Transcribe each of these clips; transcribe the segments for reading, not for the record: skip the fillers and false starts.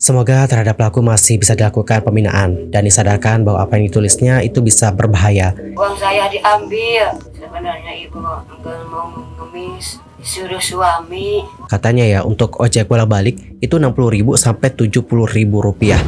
Semoga terhadap pelaku masih bisa dilakukan pembinaan dan disadarkan bahwa apa yang ditulisnya itu bisa berbahaya. Uang saya diambil. Sebenarnya ibu enggak mau mengemis, disuruh suami. Katanya ya untuk ojek bolak-balik itu 60.000 sampai 70.000 rupiah.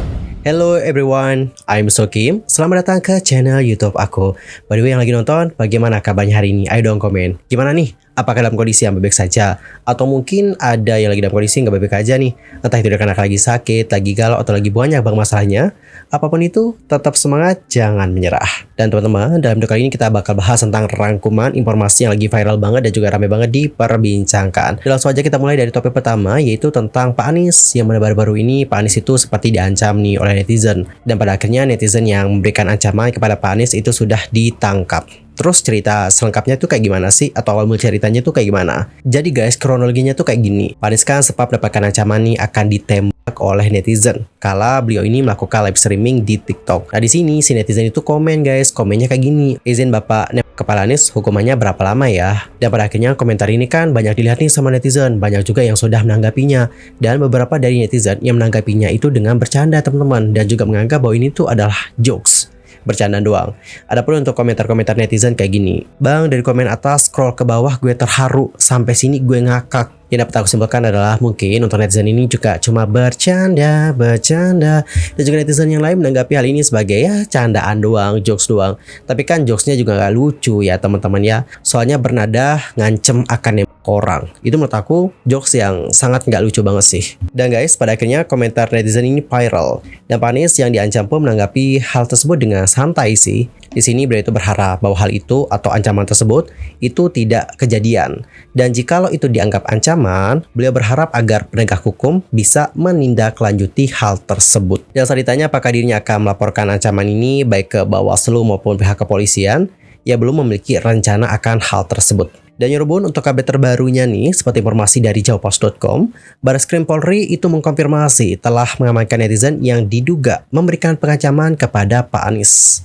Hello everyone, I'm Sokim. Selamat datang ke channel YouTube aku. By the way yang lagi nonton, bagaimana kabarnya hari ini? Ayo dong komen. Gimana nih? Apakah dalam kondisi yang baik saja? Atau mungkin ada yang lagi dalam kondisi nggak baik aja nih? Entah itu karena lagi sakit, lagi galau, atau lagi banyak banget masalahnya. Apapun itu, tetap semangat, jangan menyerah. Dan teman-teman, dalam video kali ini kita bakal bahas tentang rangkuman informasi yang lagi viral banget dan juga ramai banget diperbincangkan. Dan langsung aja kita mulai dari topik pertama, yaitu tentang Pak Anies. Yang mana baru-baru ini Pak Anies itu seperti diancam nih oleh netizen. Dan pada akhirnya netizen yang memberikan ancaman kepada Pak Anies itu sudah ditangkap. Terus cerita selengkapnya tuh kayak gimana sih? Atau awal mula ceritanya tuh kayak gimana? Jadi guys, kronologinya tuh kayak gini. Pak Anies kan sempat mendapatkan ancaman nih akan ditembak oleh netizen kala beliau ini melakukan live streaming di TikTok. Nah di sini si netizen itu komen guys, komennya kayak gini. Izin Bapak Kepala Anies, hukumannya berapa lama ya? Dan pada akhirnya komentar ini kan banyak dilihat nih sama netizen. Banyak juga yang sudah menanggapinya. Dan beberapa dari netizen yang menanggapinya itu dengan bercanda teman-teman. Dan juga menganggap bahwa ini tuh adalah jokes. Bercanda doang. Adapun untuk komentar-komentar netizen kayak gini. Bang, dari komen atas scroll ke bawah gue terharu, sampai sini gue ngakak. Yang dapat aku simpulkan adalah mungkin untuk netizen ini juga cuma bercanda. Dan juga netizen yang lain menanggapi hal ini sebagai ya candaan doang, jokes doang. Tapi kan jokesnya juga gak lucu ya teman-teman ya. Soalnya bernada ngancem akan nembak orang. Itu menurut aku jokes yang sangat gak lucu banget sih. Dan guys, pada akhirnya komentar netizen ini viral. Dan Pak Anies yang diancam pun menanggapi hal tersebut dengan santai sih. Di sini beliau itu berharap bahwa hal itu atau ancaman tersebut itu tidak kejadian. Dan jikalau itu dianggap ancaman, beliau berharap agar penegak hukum bisa menindaklanjuti hal tersebut. Dan saat ditanya apakah dirinya akan melaporkan ancaman ini baik ke Bawaslu maupun pihak kepolisian, ia belum memiliki rencana akan hal tersebut. Dan Yorobun untuk update terbarunya nih, seperti informasi dari jawpos.com, Barreskrim Polri itu mengkonfirmasi telah mengamankan netizen yang diduga memberikan pengancaman kepada Pak Anies.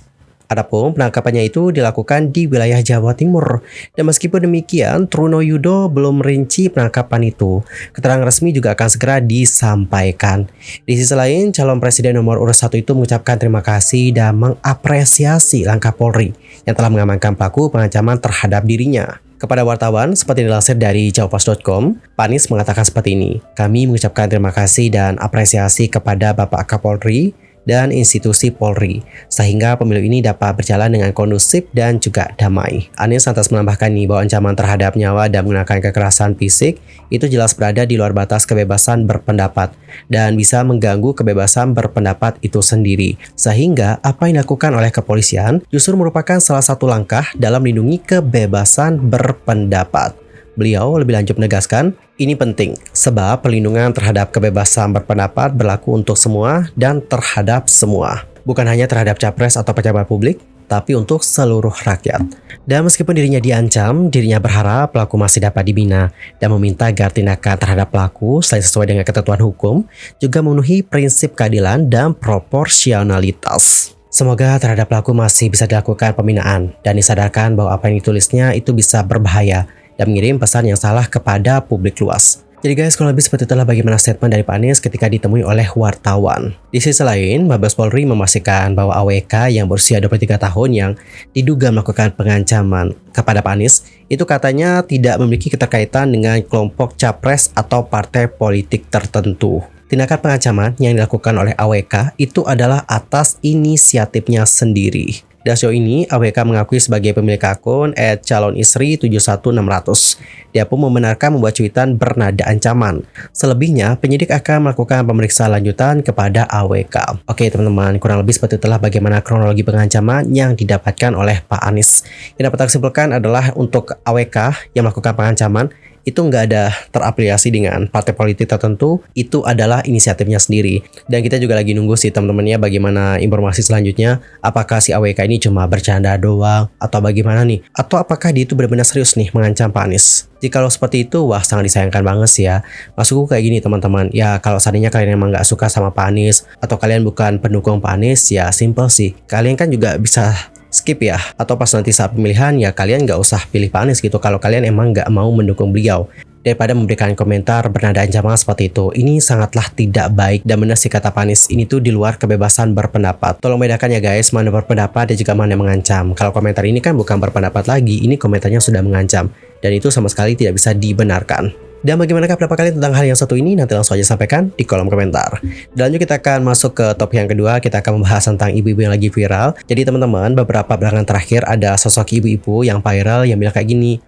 Adapun penangkapannya itu dilakukan di wilayah Jawa Timur. Dan meskipun demikian, Truno Yudo belum merinci penangkapan itu. Keterangan resmi juga akan segera disampaikan. Di sisi lain, calon presiden nomor urut 1 itu mengucapkan terima kasih dan mengapresiasi langkah Polri yang telah mengamankan pelaku pengancaman terhadap dirinya. Kepada wartawan, seperti dilansir dari jawpos.com, Pak Anies mengatakan seperti ini. Kami mengucapkan terima kasih dan apresiasi kepada Bapak Kapolri dan institusi Polri, sehingga pemilu ini dapat berjalan dengan kondusif dan juga damai. Anies lantas menambahkan nih bahwa ancaman terhadap nyawa dan menggunakan kekerasan fisik itu jelas berada di luar batas kebebasan berpendapat dan bisa mengganggu kebebasan berpendapat itu sendiri. Sehingga apa yang dilakukan oleh kepolisian justru merupakan salah satu langkah dalam melindungi kebebasan berpendapat. Beliau lebih lanjut menegaskan, ini penting sebab perlindungan terhadap kebebasan berpendapat berlaku untuk semua dan terhadap semua. Bukan hanya terhadap capres atau pejabat publik, tapi untuk seluruh rakyat. Dan meskipun dirinya diancam, dirinya berharap pelaku masih dapat dibina dan meminta agar tindakan terhadap pelaku selain sesuai dengan ketentuan hukum, juga memenuhi prinsip keadilan dan proporsionalitas. Semoga terhadap pelaku masih bisa dilakukan pembinaan dan disadarkan bahwa apa yang ditulisnya itu bisa berbahaya dan mengirim pesan yang salah kepada publik luas. Jadi guys, kalau lebih seperti itulah bagaimana statement dari Pak Anies ketika ditemui oleh wartawan. Di sisi lain, Mabes Polri memastikan bahwa AWK yang berusia 23 tahun yang diduga melakukan pengancaman kepada Pak Anies itu katanya tidak memiliki keterkaitan dengan kelompok capres atau partai politik tertentu. Tindakan pengancaman yang dilakukan oleh AWK itu adalah atas inisiatifnya sendiri. Dan sejauh ini, AWK mengakui sebagai pemilik akun @calonistri71600. Dia pun membenarkan membuat cuitan bernada ancaman. Selebihnya, penyidik akan melakukan pemeriksaan lanjutan kepada AWK. Oke teman-teman, kurang lebih seperti itulah bagaimana kronologi pengancaman yang didapatkan oleh Pak Anies. Yang dapat saya simpulkan adalah untuk AWK yang melakukan pengancaman, itu nggak ada terafiliasi dengan partai politik tertentu, itu adalah inisiatifnya sendiri. Dan kita juga lagi nunggu sih teman-temannya bagaimana informasi selanjutnya, apakah si AWK ini cuma bercanda doang atau bagaimana nih, atau apakah dia itu benar-benar serius nih mengancam Pak Anies. Jikalau seperti itu, wah sangat disayangkan banget sih ya. Maksudku kayak gini teman-teman, ya kalau seandainya kalian emang nggak suka sama Pak Anies atau kalian bukan pendukung Pak Anies, ya simple sih, kalian kan juga bisa skip ya, atau pas nanti saat pemilihan ya kalian nggak usah pilih Pak Anies gitu kalau kalian emang nggak mau mendukung beliau. daripada memberikan komentar bernada ancaman seperti itu. Ini sangatlah tidak baik dan benar sih kata Panis, ini tuh di luar kebebasan berpendapat. Tolong bedakan ya guys, mana berpendapat dan juga mana mengancam. Kalau komentar ini kan bukan berpendapat lagi, ini komentarnya sudah mengancam dan itu sama sekali tidak bisa dibenarkan. Dan bagaimanakah pendapat kalian tentang hal yang satu ini? Nanti langsung aja sampaikan di kolom komentar. Dan lanjut kita akan masuk ke topik yang kedua. Kita akan membahas tentang ibu-ibu yang lagi viral. Jadi teman-teman, beberapa belakangan terakhir ada sosok ibu-ibu yang viral yang bilang kayak gini,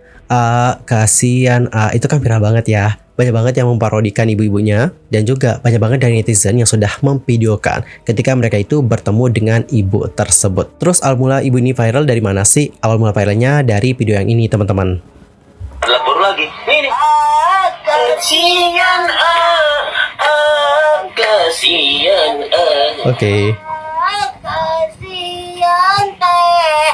kasihan, itu kan viral banget ya. Banyak banget yang memparodikan ibu-ibunya. Dan juga banyak banget dari netizen yang sudah memvideokan ketika mereka itu bertemu dengan ibu tersebut. Terus awal mula ibu ini viral dari mana sih? Awal mula viralnya dari video yang ini teman-teman. Baru lagi. Ini. Kasihan, kasihan. Oke. Kasihan teh.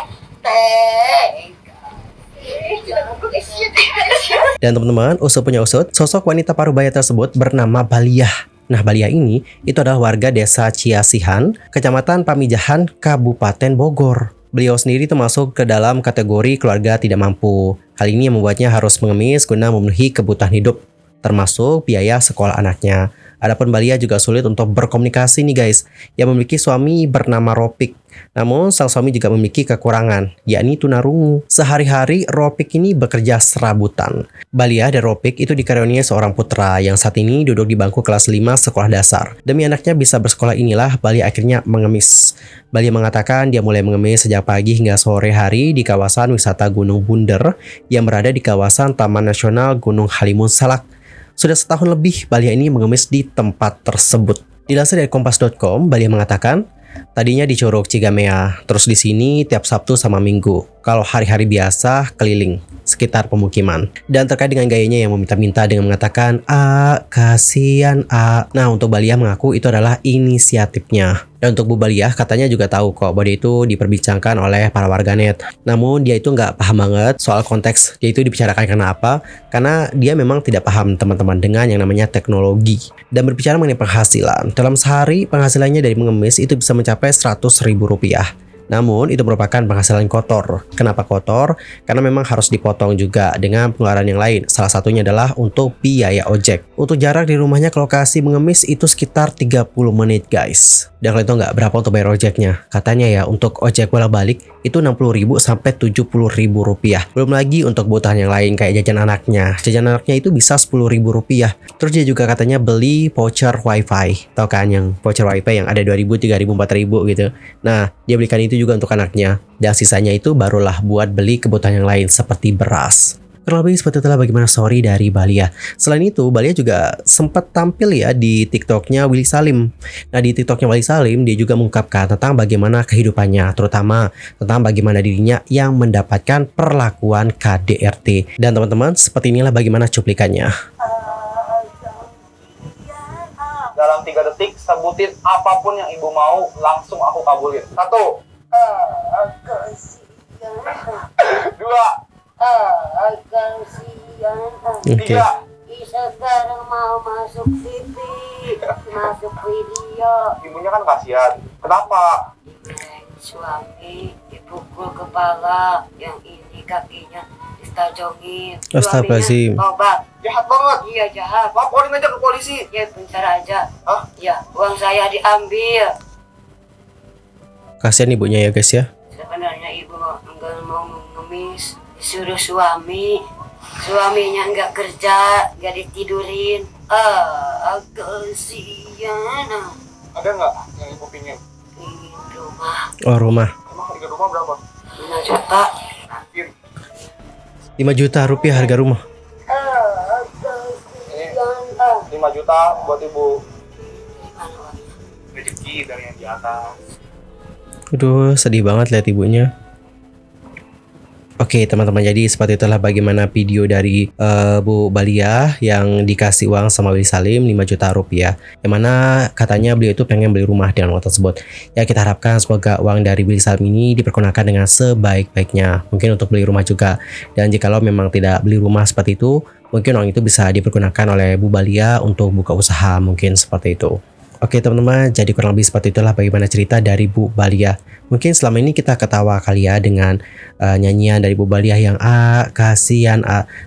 Dan teman-teman, usut punya usut, sosok wanita parubaya tersebut bernama Baliah. Nah, Baliah ini itu adalah warga desa Ciasihan, Kecamatan Pamijahan, Kabupaten Bogor. Beliau sendiri termasuk ke dalam kategori keluarga tidak mampu. Hal ini yang membuatnya harus mengemis guna memenuhi kebutuhan hidup, termasuk biaya sekolah anaknya. Adapun Baliah juga sulit untuk berkomunikasi nih guys, yang memiliki suami bernama Ropik. Namun sang suami juga memiliki kekurangan, yakni tunarungu. Sehari-hari Ropik ini bekerja serabutan. Baliah dan Ropik itu dikaruniai seorang putra yang saat ini duduk di bangku kelas 5 sekolah dasar. Demi anaknya bisa bersekolah inilah Baliah akhirnya mengemis. Baliah mengatakan dia mulai mengemis sejak pagi hingga sore hari di kawasan wisata Gunung Bunder yang berada di kawasan Taman Nasional Gunung Halimun Salak. Sudah setahun lebih Baliah ini mengemis di tempat tersebut. Dilansir dari kompas.com, Baliah mengatakan, tadinya di Curug Cigamea, terus di sini tiap Sabtu sama Minggu. Kalau hari-hari biasa keliling sekitar pemukiman. Dan terkait dengan gayanya yang meminta-minta dengan mengatakan, kasihan, Nah, untuk Baliah mengaku itu adalah inisiatifnya. Dan untuk Bu Baliah katanya juga tahu kok bahwa dia itu diperbincangkan oleh para warganet. Namun dia itu nggak paham banget soal konteks dia itu dibicarakan karena apa. Karena dia memang tidak paham teman-teman dengan yang namanya teknologi. Dan berbicara mengenai penghasilan, dalam sehari penghasilannya dari mengemis itu bisa mencapai Rp100.000. Namun itu merupakan penghasilan kotor. Kenapa kotor? Karena memang harus dipotong juga dengan pengeluaran yang lain. Salah satunya adalah untuk biaya ojek. Untuk jarak di rumahnya ke lokasi mengemis itu sekitar 30 menit guys. Dan kalian tahu nggak berapa untuk bayar ojeknya? Katanya ya untuk ojek bolak-balik itu Rp60.000 sampai Rp70.000. Belum lagi untuk kebutuhan yang lain kayak jajan anaknya. Jajan anaknya itu bisa Rp10.000. Terus dia juga katanya beli voucher wifi. Tahu kan yang voucher wifi yang ada 2.000, 3.000, 4.000 gitu. Nah, dia belikan itu juga untuk anaknya. Dan sisanya itu barulah buat beli kebutuhan yang lain seperti beras. Kurang lebih seperti itulah bagaimana story dari Baliah. Selain itu, Baliah juga sempat tampil ya di TikToknya Willy Salim. Nah, di TikToknya Willy Salim, dia juga mengungkapkan tentang bagaimana kehidupannya, terutama tentang bagaimana dirinya yang mendapatkan perlakuan KDRT. Dan teman-teman, seperti inilah bagaimana cuplikannya. Dalam 3 detik, sebutin apapun yang ibu mau, langsung aku kabulin. 1, 2, Kasihan. Oke. 3. Sekarang mau masuk TV, masuk video. Ibunya kan kasihan. Kenapa? Dibilang suami dipukul kepala, yang ini kakinya ditajongin. Astagfirullahaladzim. Suaminya tobat. Jahat banget. Iya jahat. Laporin aja ke polisi. Ya bentar aja. Hah? Ya uang saya diambil. Kasihan ibunya ya guys ya. Sebenarnya ibu enggak mau mengemis, disuruh suami. Suaminya enggak kerja, enggak ditidurin. Kasihan. Ada nggak yang ibu pingin? Ingin rumah Oh, rumah. Emang harga rumah berapa? 5 juta. 5 juta rupiah harga rumah. Ini 5 juta buat ibu. Rezeki dari yang di atas. Aduh, sedih banget lihat ibunya. Oke teman-teman, jadi seperti itulah bagaimana video dari Bu Baliah yang dikasih uang sama Willy Salim 5 juta rupiah. Yang mana katanya beliau itu pengen beli rumah dengan uang tersebut. Ya kita harapkan semoga uang dari Willy Salim ini dipergunakan dengan sebaik-baiknya. Mungkin untuk beli rumah juga. Dan jikalau memang tidak beli rumah seperti itu, mungkin uang itu bisa dipergunakan oleh Bu Baliah untuk buka usaha, mungkin seperti itu. Oke teman-teman, jadi kurang lebih seperti itulah bagaimana cerita dari Bu Balia. Mungkin selama ini kita ketawa kali ya dengan nyanyian dari Bu Balia yang kasihan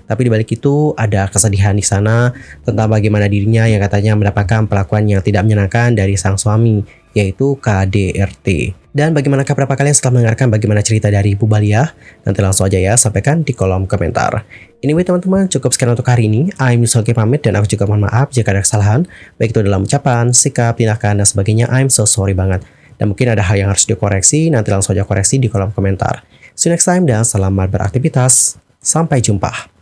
tapi dibalik itu ada kesedihan di sana tentang bagaimana dirinya yang katanya mendapatkan perlakuan yang tidak menyenangkan dari sang suami, yaitu KDRT. Dan bagaimanakah pendapat kalian setelah mendengarkan bagaimana cerita dari Bu Balia? Nanti langsung aja ya, sampaikan di kolom komentar. Anyway teman-teman, cukup sekian untuk hari ini. I'm Yusoki pamit dan aku juga mohon maaf jika ada kesalahan, baik itu dalam ucapan, sikap, tindakan, dan sebagainya. I'm so sorry banget. Dan mungkin ada hal yang harus dikoreksi, nanti langsung aja koreksi di kolom komentar. See you next time dan selamat beraktivitas. Sampai jumpa.